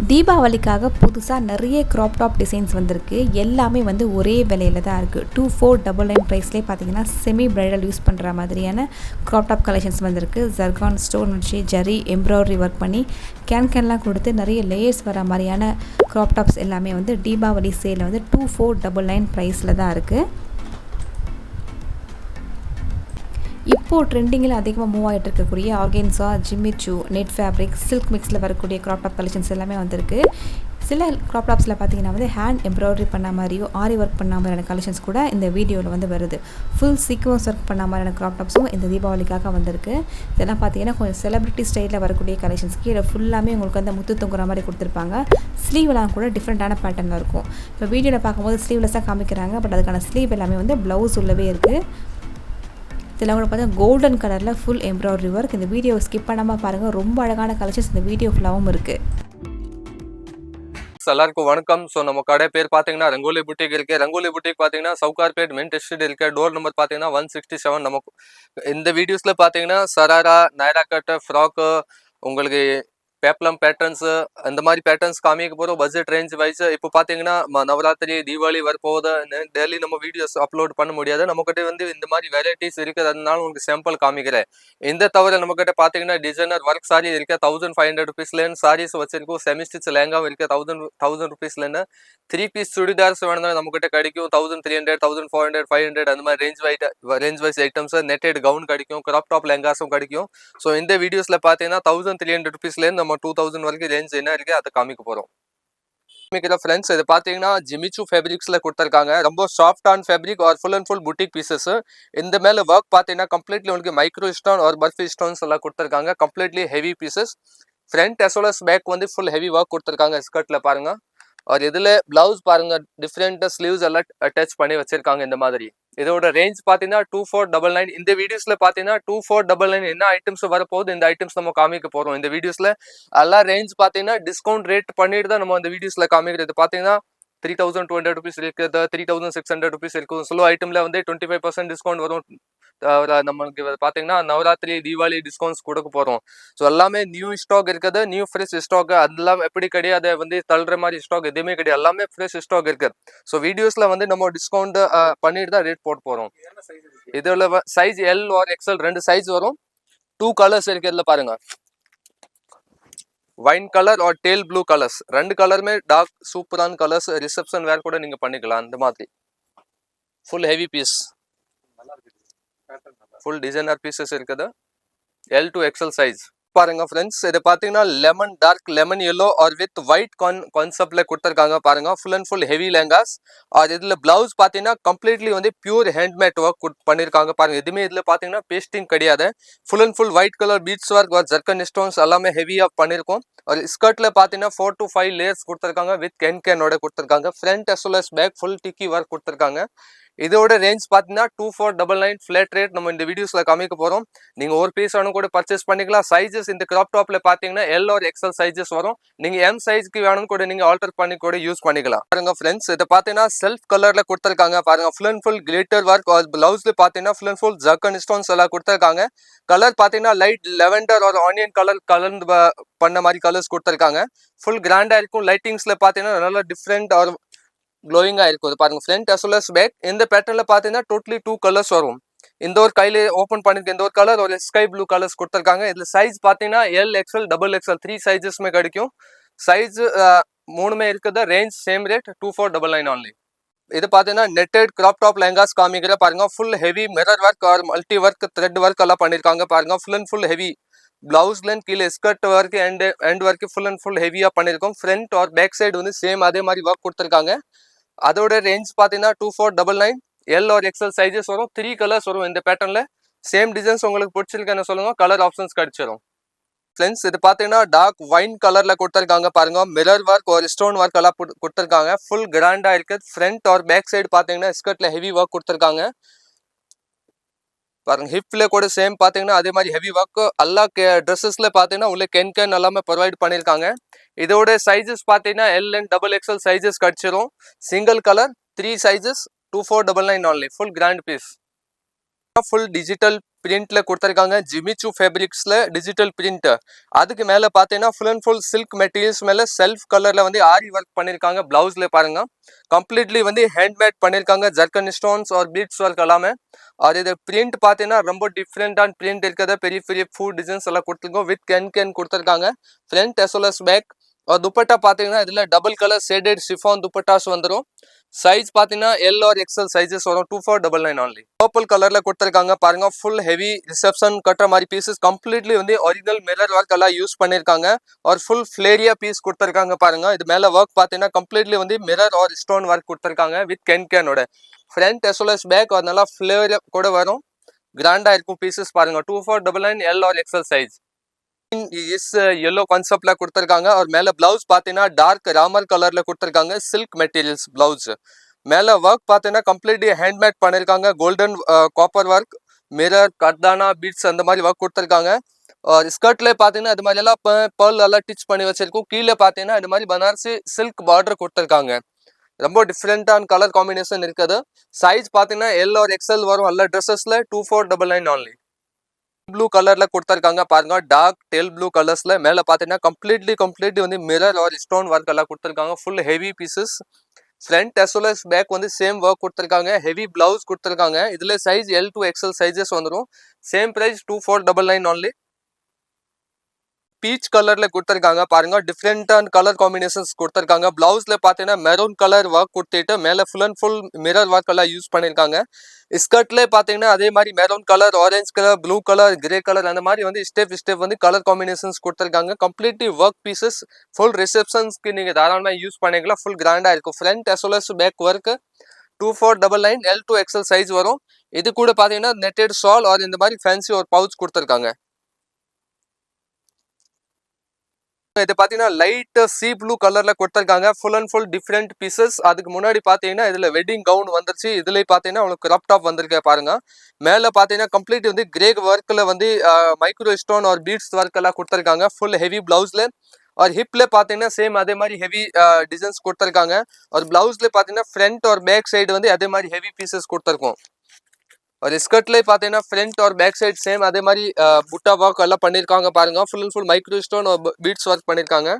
தீபாவளிக்காக புதுசாக நிறைய crop top designs வந்திருக்கு. எல்லாமே வந்து ஒரே விலையில தான் இருக்குது. 2499 ப்ரைஸ்லேயே பார்த்தீங்கன்னா செமி பிரைடல் யூஸ் பண்ணுற மாதிரியான க்ராப் டாப் கலெக்ஷன்ஸ் வந்திருக்கு. ஜர்கான் ஸ்டோன் வச்சு ஜரி எம்ப்ராய்டரி ஒர்க் பண்ணி கேன்லாம் கொடுத்து நிறைய லேயர்ஸ் வர மாதிரியான க்ராப் டாப்ஸ் எல்லாமே வந்து தீபாவளி சேலில் வந்து 2499 ப்ரைஸில் தான் இருக்குது. இப்போது ட்ரெண்டிங்கில் அதிகமாக மூவ் ஆகிட்டு இருக்கக்கூடிய ஆர்கென்ஸா, ஜிம்மிச்சூ, நெட் ஃபேப்ரிக், சில்க் மிக்ஸில் வரக்கூடிய க்ராப் டாப் கலெக்ஷன்ஸ் எல்லாமே வந்திருக்கு. சில க்ராப் டாப்ஸில் பார்த்தீங்கன்னா வந்து ஹேண்ட் எம்ப்ராய்டரி பண்ண மாதிரியோ ஆரி ஒர்க் பண்ண மாதிரியான கலெக்ஷன்ஸ் கூட இந்த வீடியோவில் வந்து வருது. ஃபுல் சீக்வன்ஸ் ஒர்க் பண்ண மாதிரியான க்ராப் டாப்ஸும் இந்த தீபாவளிக்காக வந்திருக்கு. இதெல்லாம் பார்த்தீங்கன்னா கொஞ்சம் செலிபிரிட்டி ஸ்டைலில் வரக்கூடிய கலெக்ஷன்ஸ். கீழே ஃபுல்லாமே உங்களுக்கு வந்து முத்து தொங்குற மாதிரி கொடுத்துருப்பாங்க. ஸ்லீவ்லாம் கூட டிஃப்ரெண்ட்டான பேட்டர்னில் இருக்கும். இப்போ வீடியோவில் பார்க்கும்போது ஸ்லீவ்லெஸ்ஸாக காமிக்கிறாங்க. பட் அதுக்கான ஸ்லீவ் எல்லாமே வந்து ப்ளவுஸ் உள்ளவே இருக்குது. இதெல்லாம் கூட பார்த்தா கோல்டன் கலரில் ஃபுல் எம்ப்ராய்டரி ஒர்க். இந்த வீடியோ ஸ்கிப் பண்ணாமல் பாருங்கள். ரொம்ப அழகான கலெக்ஷன்ஸ் இந்த வீடியோ ஃபுல்லாகவும் இருக்குது. எல்லாருக்கும் வணக்கம். ஸோ நம்ம கடை பேர் பார்த்தீங்கன்னா ரங்கோலி புட்டிக் இருக்கு. ரங்கோலி புட்டிக் பார்த்தீங்கன்னா சவுகார்பேட் மெயின் ஸ்ட்ரீட் இருக்கு. டோர் நம்பர் பார்த்தீங்கன்னா 167. நமக்கு இந்த வீடியோஸில் பார்த்தீங்கன்னா சராரா, நைரா கட், ஃப்ராக்கு, உங்களுக்கு பேப்ளம் பேட்டர்ன்ஸ், அந்த மாதிரி பேட்டர்ன்ஸ் காமிக்க போகிறோம். பட்ஜெட் ரேஞ்ச் வைஸ் இப்போ பார்த்தீங்கன்னா நவராத்திரி, தீபாவளி வரப்போகுது. டெய்லி நம்ம வீடியோஸ் அப்லோட் பண்ண முடியாது. நம்மக்கிட்ட வந்து இந்த மாதிரி வெரைட்டிஸ் இருக்குது. அதனால உங்களுக்கு சாம்பிள் காமிக்கிறேன். இந்த தவிர நம்மக்கிட்ட பார்த்தீங்கன்னா டிசைனர் ஒர்க் சாரி இருக்கு. 1500 ருபீஸ்லேருந்து சாரீஸ் வச்சிருக்கோம். செமி ஸ்டிச் லேங்காவும் இருக்கு. 1000 ருபீஸ்லேருந்து 3 பீஸ் சுடிதார்ஸ் வேணும்னா நம்மக்கிட்ட கிடைக்கும். 1300, 1400, 500 அந்த மாதிரி range wise items. Netted gown கிடைக்கும். கிராப் டாப் லெங்காஸும் கிடைக்கும். ஸோ இந்த வீடியோஸில் பார்த்தீங்கன்னா 1300 ருபீஸ்லேருந்து நம்ம 2000 வரைக்கும் ரேஞ்ச் என்ன இருக்கு அதை காமிக்க போறோம். ஃப்ரெண்ட்ஸ் இது பாத்தீங்கன்னா ஜிமிச்சூ ஃபேப்ரிக்ஸ்ல கொடுத்திருக்காங்க. ரொம்ப சாஃப்டான ஃபேப்ரிக் और full and full boutique pieces. இந்த மேல ஒர்க் பாத்தீங்கன்னா கம்ப்ளீட்லி உங்களுக்கு மைக்ரோ ஸ்டோன் और பர்ஃபி ஸ்டோன்ஸ் எல்லாம் கொடுத்திருக்காங்க. Completely heavy pieces. Front as well as back வந்து ஃபுல் ஹெவி ஒர்க் கொடுத்திருக்காங்க. ஸ்கர்ட்ல பாருங்க. और இதுல பிளவுஸ் பாருங்க டிஃப்ரெண்ட் ஸ்லீவ்ஸ் எல்லாம் அட்டாச் பண்ணி வச்சிருக்காங்க. இந்த மாதிரி இதோட ரேஞ்ச் பாத்தீங்கன்னா 2499. இந்த வீடியோஸ்ல பாத்தீங்கன்னா 2499 என்ன ஐட்டம்ஸ் வரப்போகுது இந்த ஐட்டம்ஸ் நம்ம காமிக்க போறோம். இந்த வீடியோஸ்ல எல்லா ரேஞ்ச் பாத்தீங்கன்னா டிஸ்கவுண்ட் ரேட் பண்ணிட்டு தான் நம்ம இந்த வீடியோஸ்ல காமிக்கிறது. பாத்தீங்கன்னா 3200 ருபீஸ் இருக்குது, 3600 ருபீஸ் இருக்கும். ஸ்லோ ஐட்டம்ல வந்து 25% டிஸ்கவுண்ட் வரும். நம்மளுக்கு பாத்தீங்கன்னா நவராத்திரி, தீபாவளி டிஸ்கவுண்ட்ஸ் கொடுக்க போறோம். ஸோ எல்லாமே நியூ ஸ்டாக் இருக்குது. New fresh stock. அதெல்லாம் எப்படி கிடையாது வந்து தள்ளுற மாதிரி ஸ்டாக் எதுவுமே கிடையாது. எல்லாமே ஃப்ரெஷ் ஸ்டாக் இருக்கு. ஸோ வீடியோஸ்ல வந்து நம்ம டிஸ்கவுண்ட் பண்ணிட்டு தான் ரேட் போட்டு போறோம். இதுல சைஸ் எல் और எக்ஸ்எல் ரெண்டு சைஸ் வரும். 2 கலர்ஸ் இருக்கு. இதுல பாருங்க வைன் கலர் और டேல் ப்ளூ கலர்ஸ். ரெண்டு கலருமே டார்க் சூப்பரான கலர்ஸ். ரிசப்ஷன் வேர் கூட நீங்க பண்ணிக்கலாம். அந்த மாதிரி full heavy piece, full designer pieces இருக்குது. எல் டு எக்ஸ்எல் சைஸ் பாருங்க ஃப்ரெண்ட்ஸ். இது பாத்தீங்கன்னா லெமன் டார்க் லெமன் yellow और வித் ஒயிட் கான்செப்ட்ல கொடுத்திருக்காங்க. பாருங்க full and full heavy lehengas. और இதுல பிளவுஸ் பாத்தீங்கன்னா கம்ப்ளீட்லி வந்து பியூர் ஹேண்ட்மேட் ஒர்க் பண்ணிருக்காங்க. பாருங்க எதுவுமே இதுல பாத்தீங்கன்னா பேஸ்டிங் கிடையாது. Full and full white colour beads work और ஜர்க்கன் ஸ்டோன்ஸ் எல்லாமே ஹெவியா பண்ணிருக்கோம். और ஸ்கர்ட்ல பாத்தீங்கன்னா 4 to 5 லேயர்ஸ் கொடுத்திருக்காங்க. வித் கேனோட கொடுத்திருக்காங்க. Front as well as back full tikki work கொடுத்திருக்காங்க. இதோட ரேஞ்ச் பாத்தீங்கன்னா 2499 ஃபிளாட் ரேட் நம்ம இந்த வீடியோஸ்ல காமிக்க போறோம். நீங்க ஒரு பீஸ் வேணும் கூட பர்ச்சேஸ் பண்ணிக்கலாம். சைஸஸ் இந்த கிராப் டாப்ல பாத்தீங்கன்னா எல் और எக்ஸ்எல் சைஸஸ் வரும். நீங்க எம் சைஸ்க்கு வேணும் கூட நீங்க ஆல்டர் பண்ணி கூட யூஸ் பண்ணிக்கலாம். பாருங்க ஃப்ரெண்ட்ஸ் இத பாத்தீங்கன்னா செல்ஃப் கலர்ல கொடுத்திருக்காங்க. பாருங்க full and full glitter work और பிளவுஸ்ல பாத்தீங்கன்னா ஃபுல் அண்ட் ஃபுல் ஜர்க்கன் ஸ்டோன்ஸ் எல்லாம் கொடுத்திருக்காங்க. கலர் பாத்தீங்கன்னா லைட் லெவெண்டர் और ஆனியன் கலர் கலந்து பண்ண மாதிரி கலர்ஸ் கொடுத்திருக்காங்க. ஃபுல் கிராண்டா இருக்கும். லைட்டிங்ஸ்ல பாத்தீங்கன்னா நல்ல டிஃப்ரெண்ட் और க்ளோயிங்கா இருக்கும். பாருங்க front as well as back. இந்த பேட்டர்ன்ல பாத்தீங்கன்னா டோட்டலி 2 கலர்ஸ் வரும். இந்த ஒரு கையில ஓபன் பண்ணிருக்க இந்த ஒரு கலர் ஒரு ஸ்கை ப்ளூ கலர்ஸ் கொடுத்திருக்காங்க. இதுல சைஸ் பாத்தீங்கன்னா எல் எக்ஸ்எல் டபுள் எக்ஸ்எல் 3 சைஸஸ்மே கிடைக்கும். சைஸ் மூணுமே இருக்குது. Range same rate 2499 only. இது பாத்தீங்கன்னா நெட்டட் கிராப் டாப் லெங்காஸ் காமிக்கிற பாருங்க. ஃபுல் ஹெவி மிரர் ஒர்க் और மல்டி ஒர்க் த்ரெட் ஒர்க் எல்லாம் பண்ணிருக்காங்க. பாருங்க ஃபுல் அண்ட் ஃபுல் ஹெவி பிளவுஸ்ல கீழே skirt work end work full and full ஹெவியா பண்ணிருக்கோம். ஃப்ரண்ட் और பேக் சைடு வந்து சேம் அதே மாதிரி ஒர்க் கொடுத்திருக்காங்க. அதோட ரேஞ்ச் பாத்தீங்கன்னா 2499. எல் और எக்ஸ்எல் சைஸஸ் வரும். 3 கலர்ஸ் வரும் இந்த பேட்டர்ன்ல. சேம் டிசைன்ஸ் உங்களுக்கு பிடிச்சிருக்குன்னு சொல்லுங்க. கலர் ஆப்ஷன்ஸ் கிடைச்சிடும். ஃப்ரெண்ட்ஸ் இது பாத்தீங்கன்னா டார்க் வைன் கலர்ல கொடுத்திருக்காங்க. பாருங்க மிரர் ஒர்க் और ஸ்டோன் ஒர்க் எல்லாம் கொடுத்திருக்காங்க. ஃபுல் கிராண்டா இருக்கு. ஃப்ரண்ட் और பேக் சைடு பாத்தீங்கன்னா ஸ்கர்ட்ல ஹெவி ஒர்க் கொடுத்திருக்காங்க. பாருங்க ஹிப்ல கூட சேம் பாத்தீங்கன்னா அதே மாதிரி ஹெவி ஒர்க். எல்லா ட்ரெஸ்ஸஸ்ல பாத்தீங்கன்னா உள்ள கேன் எல்லாமே ப்ரொவைட் பண்ணிருக்காங்க. இதோட சைஸஸ் பாத்தீங்கன்னா L and double XL sizes கிடைச்சிரும். Single colour 3 sizes 2499 only. Full grand piece. ஃபுல் டிஜிட்டல் பிரிண்ட்ல கொடுத்துருக்காங்க. ஜிமிச்சு ஃபேப்ரிக்ஸ்ல டிஜிட்டல் பிரிண்ட். அதுக்கு மேல பாத்தீங்கன்னா full and full silk materials மேல செல்ஃப் கலர்ல வந்து ஆரி ஒர்க் பண்ணிருக்காங்க. பிளவுஸ்ல பாருங்க கம்ப்ளீட்லி வந்து ஹேண்ட்மேட் பண்ணிருக்காங்க. ஜர்கன் ஸ்டோன்ஸ் और பீட்ஸ் ஒர்க் எல்லாமே. और இது பிரிண்ட் பாத்தீங்கன்னா ரொம்ப டிஃப்ரெண்டான பிரிண்ட் இருக்கிறத பெரிய பெரிய ஃபுட் டிசைன்ஸ் எல்லாம் கொடுத்துருக்கோம். வித் கேன் கொடுத்துருக்காங்க front as well as back. और दुपट्टा பாத்தீங்கன்னா இதுல double colour shaded chiffon dupattas வந்துரும். சைஸ் பாத்தீங்கன்னா எல் ஆர் எக்ஸ்எல் சைஸஸ் வரும். 2499 only. பர்பிள் கலர்ல கொடுத்துருக்காங்க பாருங்க. ஃபுல் ஹெவி ரிசப்ஷன் கட்டுற மாதிரி பீசஸ் கம்ப்ளீட்லி வந்து ஒரிஜினல் மிரர் ஒர்க் எல்லாம் யூஸ் பண்ணிருக்காங்க. और ஃபுல் ஃபிளேரியா பீஸ் கொடுத்துருக்காங்க பாருங்க. இது மேல ஒர்க் பாத்தீங்கன்னா கம்ப்ளீட்லி வந்து மிரர் और ஸ்டோன் ஒர்க் கொடுத்துருக்காங்க வித் கேனோட front as well as back. और நல்லா ஃபிளேரியா கூட வரும். கிராண்டா இருக்கும் பீசஸ் பாருங்க. 2499 எல் ஆர் எக்ஸ்எல் சைஸ். इस येलो கான்செப்ட்ல கொடுத்திருக்காங்க. और மேல பிளவுஸ் பாத்தீங்கன்னா டார்க் ராமர் கலர்ல கொடுத்திருக்காங்க. Silk materials blouse. மேல ஒர்க் பாத்தீங்கன்னா கம்ப்ளீட்லி ஹேண்ட்மேட் பண்ணிருக்காங்க. கோல்டன் காப்பர் ஒர்க், மிரர், கர்தானா, பீட்ஸ் அந்த மாதிரி ஒர்க் கொடுத்திருக்காங்க. और ஸ்கர்ட்ல பாத்தீங்கன்னா அது மாதிரி எல்லாம் pearl எல்லாம் டிச் பண்ணி வச்சிருக்கும். கீழே பாத்தீங்கன்னா இது மாதிரி பனாரசி சில்க் பார்டர் கொடுத்திருக்காங்க. ரொம்ப டிஃப்ரெண்டான கலர் காம்பினேஷன் இருக்குது. சைஸ் பாத்தீங்கன்னா எல் ஆர் எக்ஸ்எல் வரும் எல்லா ட்ரெஸ்ஸஸ்ல. 2499 only. ப்ளூ கலர்ல கொடுத்துருக்காங்க பாருங்க. டார்க் டெல் ப்ளூ கலர்ஸ்ல மேல பாத்தீங்கன்னா கம்ப்ளீட்லி வந்து மிரர் और ஸ்டோன் ஒர்க் எல்லாம் கொடுத்துருக்காங்க. Full heavy pieces. Front as well as back வந்து சேம் ஒர்க் கொடுத்துருக்காங்க. ஹெவி பிளவுஸ் கொடுத்துருக்காங்க. இதுல size L to XL sizes வந்துடும். Same price 2499 only. பீச் கலர்ல கொடுத்துருக்காங்க பாருங்க. டிஃப்ரெண்டான கலர் காம்பினேஷன்ஸ் கொடுத்துருக்காங்க. பிளவுஸ்ல பாத்தீங்கன்னா மெரூன் கலர் ஒர்க் கொடுத்துட்டு மேல full and full mirror work எல்லாம் யூஸ் பண்ணிருக்காங்க. ஸ்கர்ட்ல பாத்தீங்கன்னா அதே மாதிரி maroon colour, orange colour, blue colour, grey colour அந்த மாதிரி வந்து ஸ்டெப் வந்து கலர் காம்பினேஷன்ஸ் கொடுத்துருக்காங்க. Completely work pieces. ஃபுல் ரிசப்ஷன்ஸ்க்கு நீங்க தாராளமா யூஸ் பண்ணிக்கலாம். ஃபுல் கிராண்டா இருக்கும். Front as well as back work. 2499 L to XL size வரும். இது கூட பாத்தீங்கன்னா நெட்டட் ஷால் और இந்த மாதிரி ஃபேன்சி ஒரு பவுச் கொடுத்துருக்காங்க. இது பாத்தீங்கன்னா லைட் சி ப்ளூ கலர்ல கொடுத்திருக்காங்க. Full and full different pieces. அதுக்கு முன்னாடி பாத்தீங்கன்னா இதுல வெட்டிங் கவுன் வந்துருச்சு. இதுல பாத்தீங்கன்னா உங்களுக்கு கிராப் டாப் வந்திருக்கு பாருங்க. மேல பாத்தீங்கன்னா கம்ப்ளீட் வந்து கிரே ஒர்க்ல வந்து மைக்ரோ ஸ்டோன் और பீட்ஸ் ஒர்க் எல்லாம் கொடுத்திருக்காங்க. ஃபுல் ஹெவி பிளவுஸ்ல. और ஹிப்ல பாத்தீங்கன்னா சேம் அதே மாதிரி ஹெவி டிசைன்ஸ் கொடுத்திருக்காங்க. और பிளவுஸ்ல பாத்தீங்கன்னா ஃப்ரண்ட் और பேக் சைடு வந்து அதே மாதிரி ஹெவி பீசஸ் கொடுத்திருக்கோம். और ஸ்கர்ட்ல பாத்தீங்கன்னா ஃப்ரண்ட் और பேக் சைடு சேம் அதே மாதிரி புட்டா ஒர்க் எல்லாம் பண்ணிருக்காங்க பாருங்க. Full and full micro stone और பீட்ஸ் ஒர்க் பண்ணிருக்காங்க.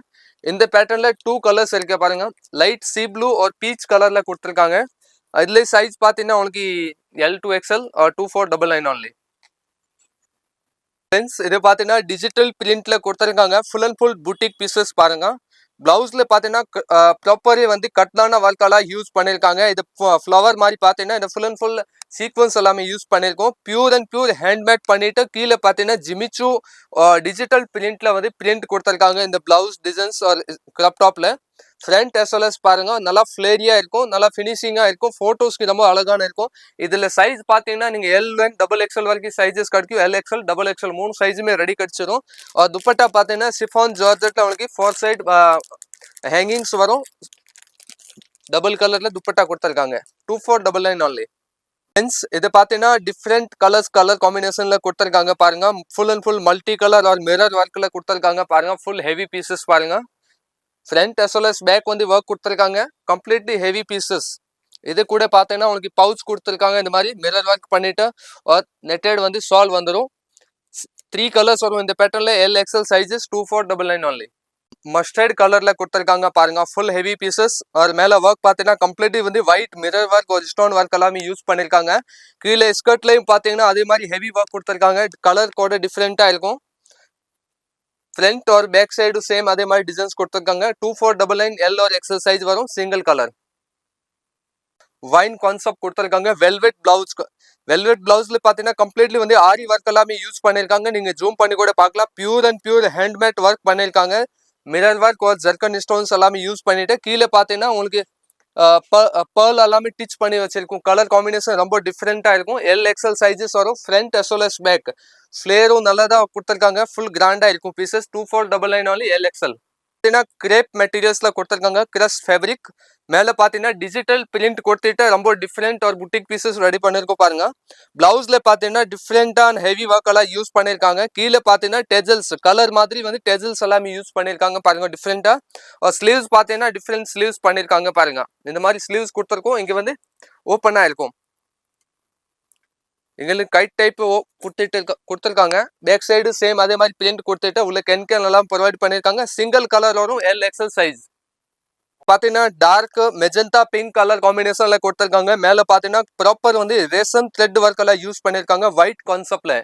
இந்த பேட்டர்ன்ல 2 கலர்ஸ் இருக்கு பாருங்க. லைட் சி ப்ளூ और பீச் கலர்ல கொடுத்திருக்காங்க. இதுல சைஸ் பாத்தீங்கன்னா உங்களுக்கு எல் டு எக்ஸ்எல் और 2499 only. ஃப்ரெண்ட்ஸ் இது பாத்தீங்கன்னா டிஜிட்டல் பிரிண்ட்ல கொடுத்திருக்காங்க. Full and full boutique pieces பாருங்க. பிளவுஸ்ல பாத்தீங்கன்னா ப்ராப்பரே வந்து கட்லான ஒர்க்கெல்லாம் யூஸ் பண்ணிருக்காங்க. இது ஃப்ளவர் மாதிரி பாத்தீங்கன்னா இந்த ஃபுல் அண்ட் ஃபுல் சீக்வன்ஸ் எல்லாமே யூஸ் பண்ணிருக்கோம். பியூர் அண்ட் பியூர் ஹேண்ட்மேட் பண்ணிட்டு கீழே பாத்தீங்கன்னா ஜிமிச்சு டிஜிட்டல் பிரிண்ட்ல வந்து பிரிண்ட் கொடுத்திருக்காங்க. இந்த பிளவுஸ் டிசைன்ஸ் और கிராப் டாப்ல ஃப்ரண்ட் as well as பாருங்க நல்லா ஃபிளேரியா இருக்கும். நல்லா ஃபினிஷிங்கா இருக்கும். போட்டோஸ்க்கு ரொம்ப அழகான இருக்கும். இதுல சைஸ் பாத்தீங்கன்னா நீங்க எல் அண்ட் டபுள் எக்ஸ்எல் வரைக்கும் சைஸஸ் கிடைக்கும். எல் எக்ஸ்எல் டபுள் எக்ஸ்எல் 3 சைஸுமே ரெடி கிடைச்சிடும். और दुपट्टा பாத்தீங்கன்னா சிஃபான் ஜார்ஜெட்ல உங்களுக்கு 4 சைடு ஹேங்கிங்ஸ் வரும். டபுள் கலர்ல துப்பட்டா கொடுத்திருக்காங்க. 2499 only. ஃப்ரெண்ட்ஸ் இது பாத்தீங்கன்னா டிஃப்ரெண்ட் கலர் காம்பினேஷன்ல கொடுத்திருக்காங்க பாருங்க. Full and full multi colour और மிரர் ஒர்க்ல கொடுத்திருக்காங்க பாருங்க. ஃபுல் ஹெவி பீசஸ் பாருங்க. Front as well as back வந்து ஒர்க் கொடுத்திருக்காங்க. Completely heavy pieces. இது கூட பாத்தீங்கன்னா உங்களுக்கு பவுச் கொடுத்திருக்காங்க. இந்த மாதிரி மிரர் ஒர்க் பண்ணிட்டு और நெட்டட் வந்து ஷால் வந்துடும். 3 கலர்ஸ் வரும் இந்த பேட்டர்ன்ல. L XL sizes 2499 only. Mustard கலர்ல கொடுத்திருக்காங்க பாருங்க. Full heavy pieces. और மேல ஒர்க் பாத்தீங்கன்னா கம்ப்ளீட்லி வந்து ஒயிட் மிரர் ஒர்க் और ஸ்டோன் ஒர்க் எல்லாமே யூஸ் பண்ணிருக்காங்க. கீழே ஸ்கர்ட்லயும் பாத்தீங்கன்னா அதே மாதிரி ஹெவி ஒர்க் கொடுத்திருக்காங்க. கலர் கூட டிஃப்ரெண்டா இருக்கும். ஃப்ரண்ட் और பேக் சைடு சேம் அதே மாதிரி டிசைன்ஸ் கொடுத்திருக்காங்க. 2499 எல் और எக்ஸ்எல் சைஸ் வரும். சிங்கிள் கலர் வைன் கான்செப்ட் கொடுத்திருக்காங்க. வெல்வெட் பிளவுஸ்ல பாத்தீங்கன்னா கம்ப்ளீட்லி வந்து ஆரி ஒர்க் எல்லாமே யூஸ் பண்ணிருக்காங்க. நீங்க ஜூம் பண்ணி கூட பார்க்கலாம். Pure and pure handmade work பண்ணிருக்காங்க. மிரர் ஒர்க் और ஜர்கன் ஸ்டோன்ஸ் எல்லாமே யூஸ் பண்ணிட்டு கீழே பாத்தீங்கன்னா உங்களுக்கு pearl எல்லாமே டிச் பண்ணி வச்சிருக்கும். கலர் காம்பினேஷன் ரொம்ப டிஃப்ரெண்டா இருக்கும். எல் எக்ஸ்எல் சைஸஸ் வரும். Front as well as back ஃபிளேரும் நல்லதா கொடுத்திருக்காங்க. ஃபுல் கிராண்டா இருக்கும் pieces. 2499 only L XL. Crepe மெட்டீரியல்ஸ்ல கொடுத்திருக்காங்க. Crush fabric. மேல பாத்தீங்கன்னா டிஜிட்டல் பிரிண்ட் கொடுத்துட்டு ரொம்ப டிஃப்ரெண்ட் और புட்டிக் பீசஸ் ரெடி பண்ணிருக்கோம் பாருங்க. பிளவுஸ்ல பாத்தீங்கன்னா டிஃப்ரெண்டான ஹெவி ஒர்க் எல்லாம் யூஸ் பண்ணிருக்காங்க. கீழே பாத்தீங்கன்னா டெஜல்ஸ் கலர் மாதிரி வந்து டெஜல்ஸ் எல்லாமே யூஸ் பண்ணிருக்காங்க பாருங்க டிஃப்ரெண்டா. ஸ்லீவ்ஸ் பாத்தீங்கன்னா டிஃப்ரெண்ட் ஸ்லீவ்ஸ் பண்ணிருக்காங்க பாருங்க. இந்த மாதிரி ஸ்லீவ்ஸ் கொடுத்திருக்கோம். இங்க வந்து ஓப்பனா இருக்கும். எங்களுக்கு கைட் டைப் கொடுத்துருக்காங்க. பேக் சைடு சேம் அதே மாதிரி பிரிண்ட் கொடுத்துட்டு உள்ள கேன் எல்லாம் ப்ரொவைட் பண்ணியிருக்காங்க. சிங்கிள் கலர் வரும், எல் எக்ஸல் சைஸ். பாத்தீங்கன்னா டார்க் மெஜந்தா பிங்க் கலர் காம்பினேஷன்ல கொடுத்துருக்காங்க. மேல பாத்தீங்கன்னா ப்ராப்பர் வந்து ரேசம் த்ரெட் ஒர்க் எல்லாம் யூஸ் பண்ணிருக்காங்க ஒயிட் கான்செப்ட்ல.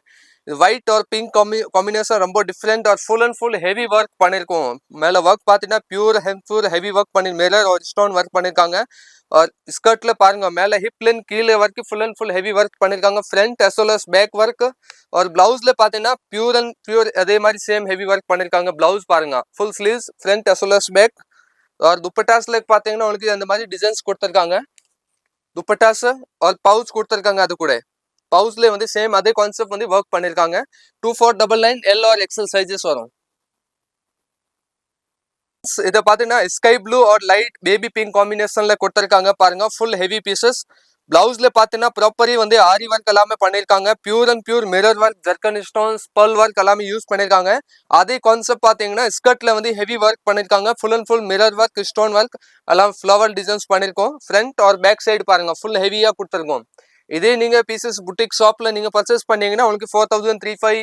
ஒயிட் और पिंक कॉम्बिनेशन ரொம்ப டிஃபரெண்ட் और full and full heavy work பண்ணிருக்கோம். மேல ஒர்க் பாத்தீங்கன்னா பியூர் ஹெவி ஒர்க் பண்ணி மிரர் और ஸ்டோன் ஒர்க் பண்ணிருக்காங்க. और ஸ்கர்ட்ல பாருங்க மேல ஹிப் லைன் கீழே வரைக்கும் full and full heavy work பண்ணிருக்காங்க. Front as well as back work. और ब्लाउஸ்ல பாத்தீங்கன்னா பியூர் அதே மாதிரி சேம் ஹெவி ஒர்க் பண்ணிருக்காங்க. ब्लाउஸ் பாருங்க full sleeves front as well as back. और दुपट्टाஸ்ல பாத்தீங்கன்னா உங்களுக்கு அந்த மாதிரி டிசைன்ஸ் கொடுத்திருக்காங்க. दुपट्टास और பவுச் கொடுத்திருக்காங்க. அது கூட பவுச்ல வந்து சேம் அதே கான்செப்ட் வந்து ஒர்க் பண்ணிருக்காங்க. 2499 எல் और எக்ஸல் சைஸஸ் வரும். இத பாத்தீங்கன்னா ஸ்கை ப்ளூ और லைட் பேபி பிங்க் காம்பினேஷன்ல கொடுத்திருக்காங்க பாருங்க. Full heavy pieces. பிளவுஸ்ல பாத்தீங்கன்னா ப்ராப்பரா வந்து ஆரி ஒர்க் எல்லாமே பண்ணிருக்காங்க. Pure mirror work, zircon stones, pearl work எல்லாமே யூஸ் பண்ணிருக்காங்க. அதே கான்செப்ட் பாத்தீங்கன்னா ஸ்கர்ட்ல வந்து ஹெவி ஒர்க் பண்ணிருக்காங்க. Full and full mirror work, stone work எல்லாம் ஃப்ளவர் டிசைன்ஸ் பண்ணிருக்கோம். ஃப்ரண்ட் और பேக் சைடு பாருங்க ஃபுல் ஹெவியா கொடுத்திருக்கோம். இதே நீங்க பீசஸ் புட்டிக் ஷாப்ல நீங்க பர்ச்சேஸ் பண்ணீங்கன்னா உங்களுக்கு 4000 35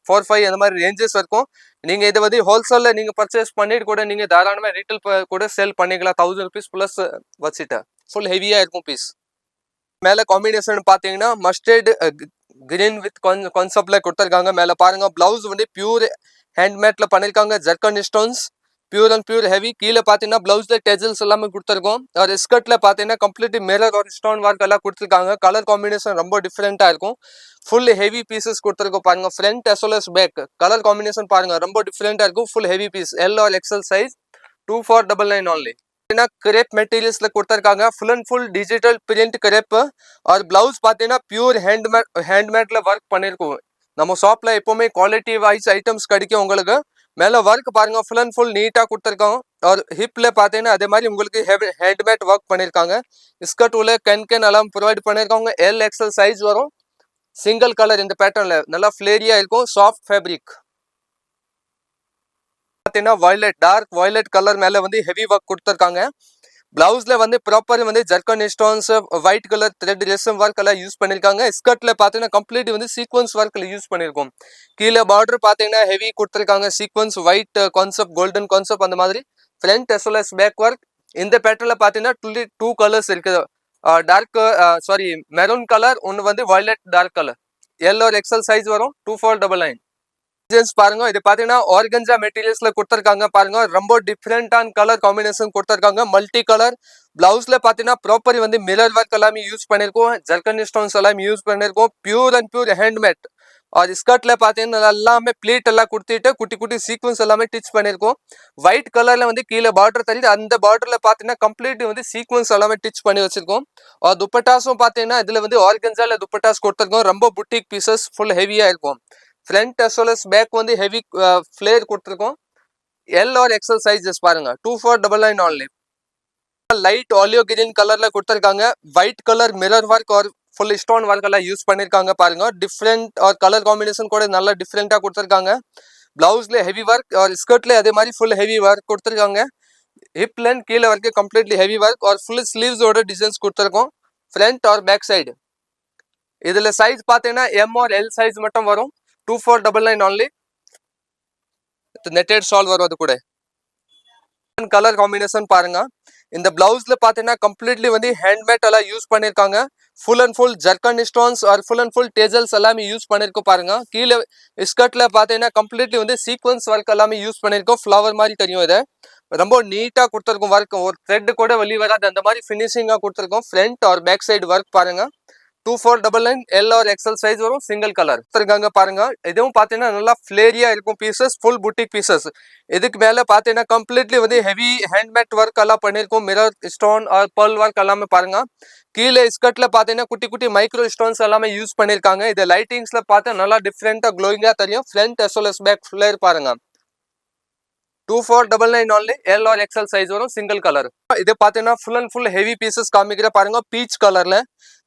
45 அந்த மாதிரி ரேஞ்சஸ் இருக்கும். நீங்க இதை வந்து ஹோல்சேல்ல நீங்க பர்ச்சேஸ் பண்ணிட்டு கூட நீங்க தாராளமா ரீட்டைல் கூட சேல் பண்ணிக்கலாம். 1000 rupees பிளஸ் வச்சுட்டு ஃபுல் ஹெவியா இருக்கும் பீஸ். மேல காம்பினேஷன் பாத்தீங்கன்னா மஸ்டர்ட் கிரீன் வித் கான்செப்ட்ல கொடுத்திருக்காங்க. மேல பாருங்க பிளவுஸ் வந்து பியூர் ஹேண்ட்மேட்ல பண்ணிருக்காங்க. Zircon stones pure heavy. கீழே பாத்தீங்கன்னா பிளவுஸ்ல டெசல்ஸ் எல்லாமே கொடுத்திருக்கோம். और ஸ்கர்ட்ல பாத்தீங்கன்னா கம்ப்ளீட் மிரர் और ஸ்டோன் ஒர்க் எல்லாம் கொடுத்திருக்காங்க. கலர் காம்பினேஷன் ரொம்ப டிஃபரெண்டா இருக்கும். ஃபுல் ஹெவி பீசஸ் கொடுத்திருக்கோம் பாருங்க. Front as well as back colour combination பாருங்க ரொம்ப டிஃபரெண்டா இருக்கும். ஃபுல் ஹெவி பீஸ் எல் और XL size 2499 only. Crepe materials கொடுத்திருக்காங்க. Full and full digital print crepe. और பிளவுஸ் பாத்தீங்கன்னா பியூர் ஹேண்ட்மேட்ல ஒர்க் பண்ணிருக்கோம். நம்ம ஷாப்ல எப்பவுமே குவாலிட்டி வைஸ் ஐட்டம்ஸ் கிடைக்கும் உங்களுக்கு. மேல ஒர்க் பாருங்க ஃபுல் அண்ட் ஃபுல் நீட்டா கொடுத்திருக்கோம். और ஹிப்ல பாத்தீங்கன்னா அதே மாதிரி உங்களுக்கு ஹேண்ட்மேட் ஒர்க் பண்ணிருக்காங்க. ஸ்கர்ட் உள்ள கேன் எல்லாம் ப்ரொவைட் பண்ணிருக்காங்க. எல் எக்ஸல் சைஸ் வரும். சிங்கிள் கலர் இந்த பேட்டர்ன்ல நல்லா ஃபிளேரியா இருக்கும். சாஃப்ட் ஃபேப்ரிக் பாத்தீங்கன்னா வயலட் டார்க் வயலட் கலர் மேல வந்து ஹெவி ஒர்க் கொடுத்திருக்காங்க. பிளவுஸ்ல வந்து ப்ராப்பர் வந்து zircon stones white colour thread rasam work எல்லாம் யூஸ் பண்ணிருக்காங்க. ஸ்கர்ட்ல பாத்தீங்கன்னா கம்ப்ளீட் வந்து சீக்வன்ஸ் ஒர்க்ல யூஸ் பண்ணிருக்கோம். கீழே பார்டர் பாத்தீங்கன்னா ஹெவி கொடுத்திருக்காங்க. Sequins white concept golden concept அந்த மாதிரி. Front as well as back work. இந்த பேட்டர்ன்ல பாத்தீங்கன்னா டூ கலர்ஸ் இருக்குது. டார்க் மெரூன் கலர் ஒன்னு வந்து வயலட் டார்க் கலர். எல் और எக்ஸல் சைஸ் வரும். 2499. பாருங்க இது பாத்தீங்கன்னா ஆர்கன்ஜா மெட்டீரியல்ஸ்ல கொடுத்திருக்காங்க பாருங்க. ரொம்ப டிஃபரெண்டான கலர் காம்பினேஷன் கொடுத்திருக்காங்க. Multi colour. பிளவுஸ்ல பாத்தீங்கன்னா ப்ராப்பர் வந்து மிரர் ஒர்க் எல்லாமே யூஸ் பண்ணிருக்கோம். ஜர்கன் ஸ்டோன்ஸ் எல்லாம் யூஸ் பண்ணிருக்கோம். Pure handmade. और ஸ்கர்ட்ல பாத்தீங்கன்னா எல்லாமே பிளேட் எல்லாம் கொடுத்துட்டு குட்டி குட்டி சீக்வன்ஸ் எல்லாமே டிச் பண்ணிருக்கோம். ஒயிட் கலர்ல வந்து கீழே பார்டர் தெரியுது. அந்த பார்டர்ல பாத்தீங்கன்னா கம்ப்ளீட் வந்து சீக்வன்ஸ் எல்லாமே டிச் பண்ணி வச்சிருக்கோம். और दुपट्टाஸும் பாத்தீங்கன்னா இதுல வந்து ஆர்கன்ஜால दुपट्टाஸ் கொடுத்திருக்கோம். ரொம்ப புட்டிக் பீசஸ் ஃபுல் ஹெவியா இருக்கும். Front as well as back வந்து ஹெவி ஃப்ளேர் கொடுத்திருக்கோம். எல் और எக்ஸல் சைஸஸ் பாருங்க 2499 only. லைட் ஆலியோ கிரீன் கலர்ல கொடுத்திருக்காங்க. ஒயிட் கலர் மிரர் ஒர்க் और ஃபுல் ஸ்டோன் ஒர்க் எல்லாம் யூஸ் பண்ணிருக்காங்க பாருங்க. டிஃபரெண்ட் और கலர் காம்பினேஷன் கூட நல்லா டிஃபரெண்டா கொடுத்திருக்காங்க. பிளவுஸ்ல ஹெவி ஒர்க் और ஸ்கர்ட்ல அதே மாதிரி ஃபுல் ஹெவி ஒர்க் கொடுத்திருக்காங்க. ஹிப் லைன் கீழே வரைக்கும் கம்ப்ளீட்லி ஹெவி ஒர்க் और ஃபுல் ஸ்லீவ்ஸ் ஓட டிசைன்ஸ் கொடுத்திருக்கோம். ஃப்ரண்ட் और பேக் சைடு. இதுல சைஸ் பாத்தீங்கன்னா எம் और எல் சைஸ் மட்டும் வரும். 2499 only. நெட்டட் ஷால் வரும். அது கூட கலர் காம்பினேஷன் பாருங்க. இந்த பிளவுஸ்ல பாத்தீங்கன்னா கம்ப்ளீட்லி வந்து ஹேண்ட்மேட் எல்லாம் யூஸ் பண்ணிருக்காங்க. Full and full zircon stones और ஃபுல் அண்ட் ஃபுல் டேசல்ஸ் எல்லாமே யூஸ் பண்ணிருக்கோம் பாருங்க. கீழே ஸ்கர்ட்ல பாத்தீங்கன்னா கம்ப்ளீட்லி வந்து சீக்வன்ஸ் ஒர்க் எல்லாமே யூஸ் பண்ணிருக்கோம். ஃப்ளவர் மாதிரி தெரியும். இது ரொம்ப நீட்டா கொடுத்திருக்கும் ஒர்க். ஒரு த்ரெட் கூட வெளியே வராது அந்த மாதிரி ஃபினிஷிங்கா கொடுத்திருக்கோம். ஃப்ரண்ட் और பேக் சைடு ஒர்க் பாருங்க. 2499 எல் और எக்ஸல் சைஸ் வரும். சிங்கிள் கலர் இருக்காங்க பாருங்க. இதுவும் பாத்தீங்கன்னா நல்லா ஃபிளேரியா இருக்கும் பீசஸ். Full boutique pieces. இதுக்கு மேல பாத்தீங்கன்னா கம்ப்ளீட்லி வந்து ஹெவி ஹேண்ட்மேட் ஒர்க் எல்லாம் பண்ணிருக்கோம். மிரர் ஸ்டோன் और பர்ல் ஒர்க் எல்லாமே பாருங்க. கீழே ஸ்கர்ட்ல பாத்தீங்கன்னா குட்டி குட்டி மைக்ரோ ஸ்டோன்ஸ் எல்லாமே யூஸ் பண்ணிருக்காங்க. இது லைட்டிங்ஸ்ல பார்த்தா நல்லா டிஃபரெண்டா க்ளோயிங்கா தெரியும். Front as well as back flare பாருங்க. 2499 only. எல் और எக்ஸல் சைஸ் வரும். Single colour. இது பாத்தீங்கன்னா full and full heavy pieces காமிக்கிற பாருங்க. பீச் கலர்ல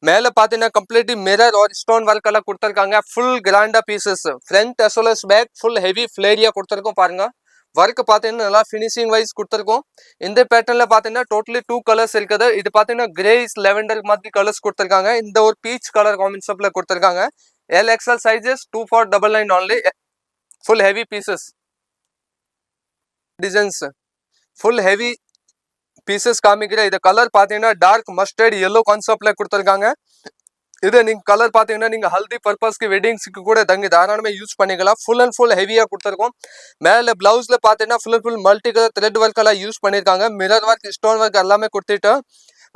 மேல பாத்தீங்கன்னா கம்ப்ளீட்லி மிரர் और ஸ்டோன் ஒர்க் எல்லாம் கொடுத்திருக்காங்க. ஃபுல் கிராண்டா pieces. Front as well as back full heavy ஃபிளேரியா கொடுத்திருக்கோம் பாருங்க. ஒர்க் பார்த்தீங்கன்னா நல்லா ஃபினிஷிங் வைஸ் கொடுத்துருக்கோம். இந்த பேட்டர்ன்ல பார்த்தீங்கன்னா டோட்டலி 2 கலர்ஸ் இருக்குது. இது பார்த்தீங்கன்னா கிரேஸ் லெவெண்டர் மாதிரி கலர்ஸ் கொடுத்துருக்காங்க. இந்த ஒரு பீச் கலர் காம்பினேஷன்ல கொடுத்துருக்காங்க. LXL sizes 2499 only. Full heavy pieces. Designs. Full heavy pieces காமிக்கிற இது கலர் பார்த்தீங்கன்னா டார்க் மஸ்டர்ட் எல்லோ கான்செப்ட்ல கொடுத்துருக்காங்க. இது நீங்க கலர் பார்த்தீங்கன்னா நீங்க ஹல்தி பர்பஸ்க்கு வெட்டிங்ஸ்க்கு கூட தாராளமாக யூஸ் பண்ணிக்கலாம். ஃபுல் அண்ட் ஃபுல் ஹெவியா கொடுத்துருக்கோம். மேலே பிளவுஸ்ல பார்த்தீங்கன்னா full and full multi colour thread work எல்லாம் யூஸ் பண்ணியிருக்காங்க. மிரர் ஒர்க் ஸ்டோன் ஒர்க் எல்லாமே கொடுத்துட்டு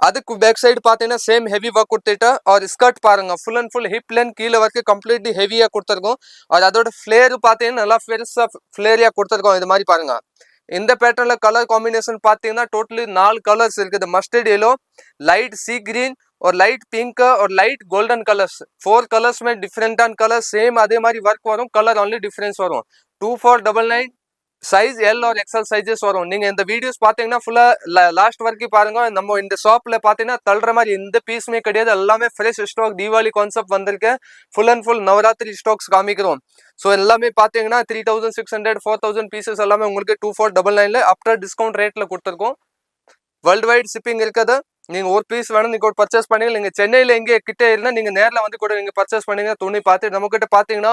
அதுக்கு பேக் சைடு பார்த்தீங்கன்னா சேம் ஹெவி ஒர்க் கொடுத்துட்டு और ஸ்கர்ட் பாருங்க full and full hip length கீழே வரைக்கும் கம்ப்ளீட்லி ஹெவியா கொடுத்துருக்கோம். அதோட ஃபிளேர் பார்த்தீங்கன்னா நல்லா பெருசா ஃபிளேரியா கொடுத்துருக்கோம். இது மாதிரி பாருங்க. இந்த பேட்டர்ல கலர் காம்பினேஷன் பார்த்தீங்கன்னா டோட்டலி 4 கலர்ஸ் இருக்குது. மஸ்டர்ட் येलो, लाइट सी ग्रीन और लाइट पिंक और लाइट गोल्डन कलर्स. 4 कलर्स में डिफरेंट ऑन कलर सेम அதே மாதிரி வர்க் வரும். கலர் only டிஃபரன்ஸ் வரும். 2499 சைஸ் எல் और எக்ஸ்எல் சைஸஸ் வரும். நீங்க இந்த வீடியோஸ் பாத்தீங்கன்னா ஃபுல்லா லாஸ்ட் வரைக்கும் பாருங்க. நம்ம இந்த ஷாப்ல பாத்தீங்கன்னா தள்ளுற மாதிரி எந்த பீஸுமே கிடையாது. எல்லாமே ஃப்ரெஷ் ஸ்டாக் தீபாவளி கான்செப்ட் வந்திருக்கு. Full and full Navaratri stocks காமிக்கிறோம். ஸோ எல்லாமே பார்த்தீங்கன்னா 3600 4000 பீசஸ் எல்லாமே உங்களுக்கு 2499ல ஆஃப்டர் டிஸ்கவுண்ட் ரேட்ல கொடுத்துருக்கோம். வேர்ல்டு வைட் ஷிப்பிங் இருக்குது. நீங்க ஒரு பீஸ் வேணும் நீங்க பர்ச்சேஸ் பண்ணீங்க. நீங்க சென்னையில எங்கே கிட்டே இருந்தா நீங்க நேரில் வந்து கூட நீங்க பர்ச்சேஸ் பண்ணீங்க. துணி பார்த்து நம்ம கிட்ட பாத்தீங்கன்னா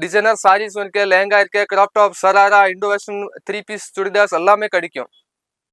டிசைனர் சாரீஸ் இருக்கு, லெஹங்கா இருக்கு, crop top, sharara, Indo western 3 piece churidars எல்லாமே கிடைக்கும்.